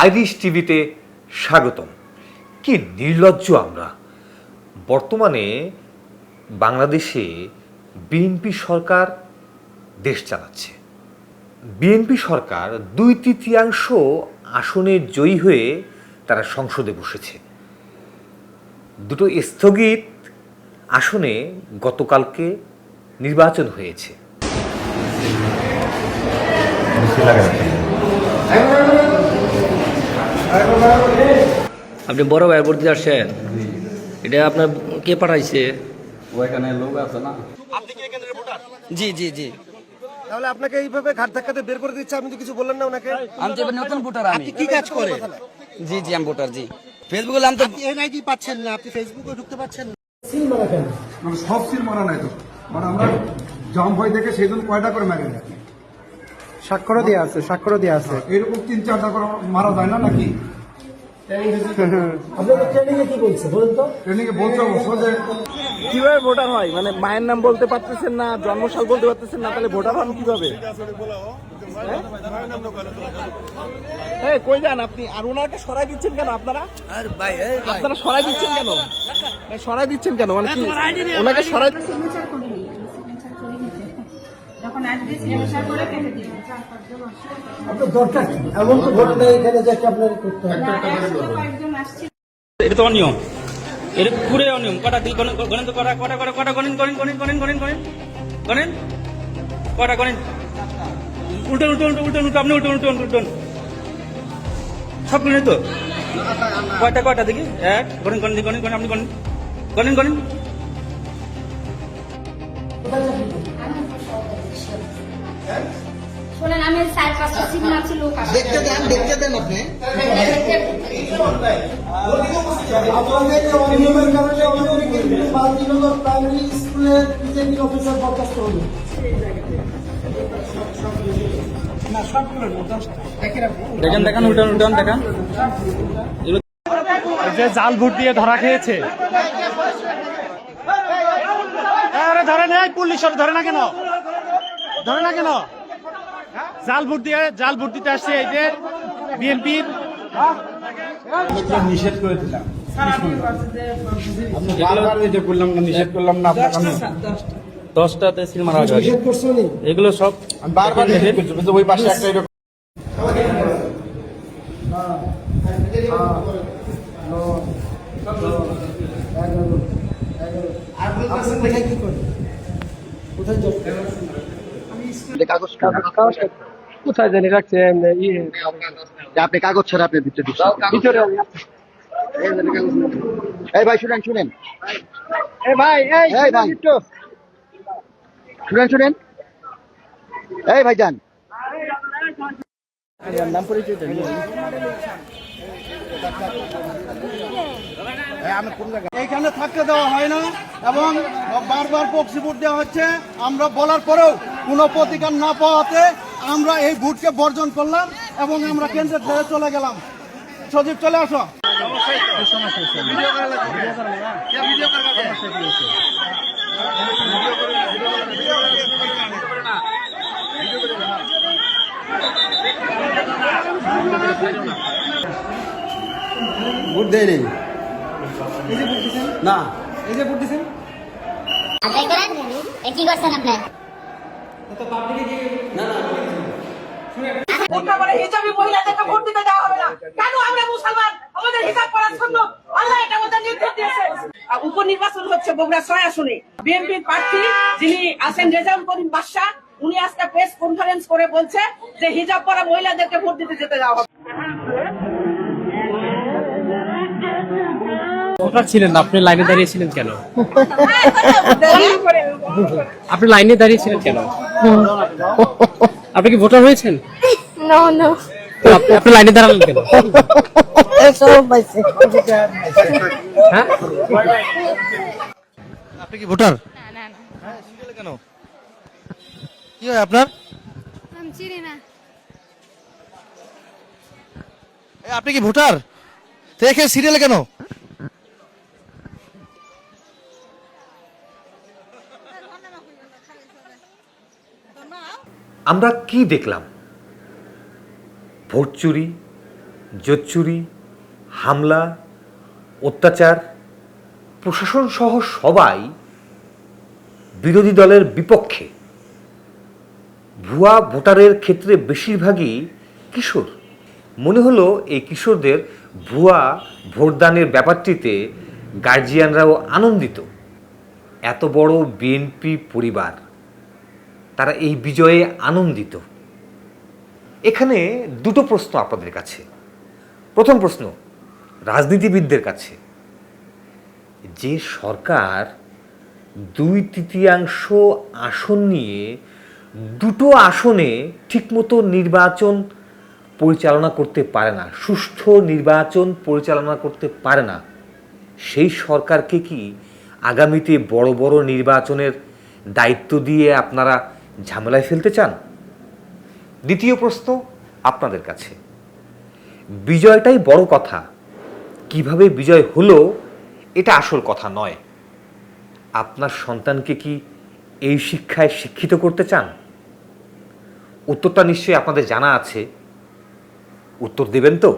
Irish টিভিতে স্বাগতম। কি নির্লজ্জ আমরা! বর্তমানে বাংলাদেশে বিএনপি সরকার দেশ চালাচ্ছে। বিএনপি সরকার 2/3 আসনে জয়ী হয়ে তারা সংসদে বসেছে। দুটো স্থগিত আসনে গতকালকে নির্বাচন হয়েছে। আপনি বড় ভাইয়ের ভর্তি আসছেন, এটা আপনার কে পাঠাইছে? ওইখানে লোক আছে না। আপনি কি এখানের ভোটার? জি জি জি। তাহলে আপনাকে এইভাবে ঘাট ধাক্কাতে বের করে দিচ্ছে, আপনি তো কিছু বললেন না ওনাকে। আমি তো এবার নতুন ভোটার। আমি আপনি কি কাজ করেন? জি জি আমি ভোটার। জি ফেসবুকে নাম তো এনআইডি পাচ্ছেন না, আপনি ফেসবুকে ঢুকতে পাচ্ছেন না। মানে সব সিল মারা নাই তো, মানে আমরা জাম ভয় দেখে সেই জন্য কয়টা করে মারি না। স্বাক্ষরও দেওয়া আছে, স্বাক্ষরও দেওয়া আছে। এরকম 3-4টা করে মারা যায় না নাকি? আপনাদের ট্রেনিং এ কি বলছে বলুন তো? ট্রেনিং এ বলছে অবশ্য যে কিভাবে ভোটার হয়? মানে মায়ের নাম বলতে পারতেছেন না, জন্মসাল বলতে পারতেছেন না, তাহলে ভোটার হন কিভাবে? হ্যাঁ কই যান আপনি? আর ওনাকে সরাই দিচ্ছেন কেন আপনারা? আপনারা সরাই দিচ্ছেন কেন? সরাই দিচ্ছেন কেন? মানে কি ওনাকে সরাই সিগনেচার করে নিই, সিগনেচার করে নিতে যখন আসবে সিগনেচার করে কেটে দিব। আপনার দরকার কি? এমন তো ভোট দেয় এখানে যে আপনার করতে হবে। কয়েকজন আসছে। এটা তো অনিয়ম, এটা পুরো অনিয়ম। কটা দিল গণেন তো, কটা কটা কটা কটা গণেন গণেন গণেন গণেন গণেন গণেন গণেন কটা গণেন। উল্টন উল্টন উল্টন উল্টন আপনি উল্টন উল্টন উল্টন সব গণেন তো। কয়টা কয়টা দেখি? এক গণেন গণেন গণেন গণেন আপনি গণেন গণেন গণেন। শোনেন, আমি 4-5টা সিগন্যাল আছে, লোক আসছে। দেখতে দেন আপনি। আপনাদের যে অনিয়মের কারণে আমাদের কিন্তু 5 প্রাইমারি স্কুলের বিজেপি অফিসার বরখাস্ত হলো। দেখেন দেখেন উল্টন উল্টন দেখেন। যে জাল ভোট দিয়ে ধরা খেয়েছে। আরে ধরে নেই, পুলিশ ধরে না কেন? ধরে না কেন? জাল ভোট দিতে আসছে এই যে বিএনপির। নিষেধ করে দিলাম। বারবার এটা করলাম না, নিষেধ করলাম না আপনাকে আমি। 10টাতে সিল মারা হয়েছে। নিষেধ করছো নি? এগুলো সব আমি বারবার নিষেধ করছি, কিন্তু ওই পাশে একটা এরকম কোথায় কি করে? কোথায় জব করেন? কাগজ কোথায় জানি রাখছে আপনি কাগজ ছাড়া আপনি ভিতরে ঢুকছেন। ভিতরে। এই ভাই শুনেন এই ভাই, এই এই ভাই। একটু শুনেন এই ভাই যান। নাম পরিচয় দেন। এইখানে থাকতে দেওয়া হয় না এবং বারবার প্রক্সি ভোট দেওয়া হচ্ছে। আমরা বলার পরেও কোনো প্রতিকার না পাওয়াতে আমরা এই ভোটকে বর্জন করলাম এবং আমরা কেন্দ্রে ছেড়ে চলে গেলাম। সজীব চলে আসো। ভোট দেয়নি না, এই যে ভোট দিচ্ছেন। কি করছেন আপনি? হিজাবি মহিলাদেরকে ভোট দিতে দেওয়া হবে না কেন? আমরা মুসলমান, আমাদের হিজাব পরা সুন্নাত। আল্লাহ এটা আমাদের নির্দেশ দিয়েছে। উপনির্বাচন হচ্ছে বগুড়া 6 আসনে। বিএনপির প্রার্থী যিনি আছেন রেজাউল করিম বাদশা, উনি আজকে প্রেস কনফারেন্স করে বলছে যে হিজাব পরা মহিলাদেরকে ভোট দিতে যেতে দেওয়া হবে। ভোটার ছিলেন না, আপনি লাইনে দাঁড়িয়েছিলেন কেন? আপনি লাইনে দাঁড়িয়েছিলেন কেন? আপনি কি ভোটার হয়েছেন? নো। আপনি লাইনে দাঁড়ালেন কেন? হ্যাঁ, আপনি কি ভোটার? না। কেন? কি হয় আপনার? আমি চিনি না। আপনি কি ভোটার? তো এখানে সিরিয়ালে কেন? আমরা কি দেখলাম? ভোট চুরি, জোচ্চুরি, হামলা, অত্যাচার, প্রশাসন সহ সবাই বিরোধী দলের বিপক্ষে। ভুয়া ভোটারের ক্ষেত্রে বেশিরভাগই কিশোর। মনে হলো এই কিশোরদের ভুয়া ভোটদানের ব্যাপারটিতে গার্জিয়ানরাও আনন্দিত। এত বড় বিএনপি পরিবার, তারা এই বিজয়ে আনন্দিত। এখানে দুটো প্রশ্ন আপনাদের কাছে। প্রথম প্রশ্ন রাজনীতিবিদদের কাছে, যে সরকার 2/3 আসন নিয়ে দুটো আসনে ঠিকমতো নির্বাচন পরিচালনা করতে পারে না, সুষ্ঠু নির্বাচন পরিচালনা করতে পারে না, সেই সরকারকে কি আগামীতে বড় বড় নির্বাচনের দায়িত্ব দিয়ে আপনারা ঝামেলায় ফেলতে চান? দ্বিতীয় প্রশ্ন আপনাদের কাছে, বিজয়টাই বড় কথা, কিভাবে বিজয় হলো এটা আসল কথা নয়। আপনার সন্তানকে কি এই শিক্ষায় শিক্ষিত করতে চান? উত্তরটা নিশ্চয়ই আপনাদের জানা আছে, উত্তর দেবেন তো?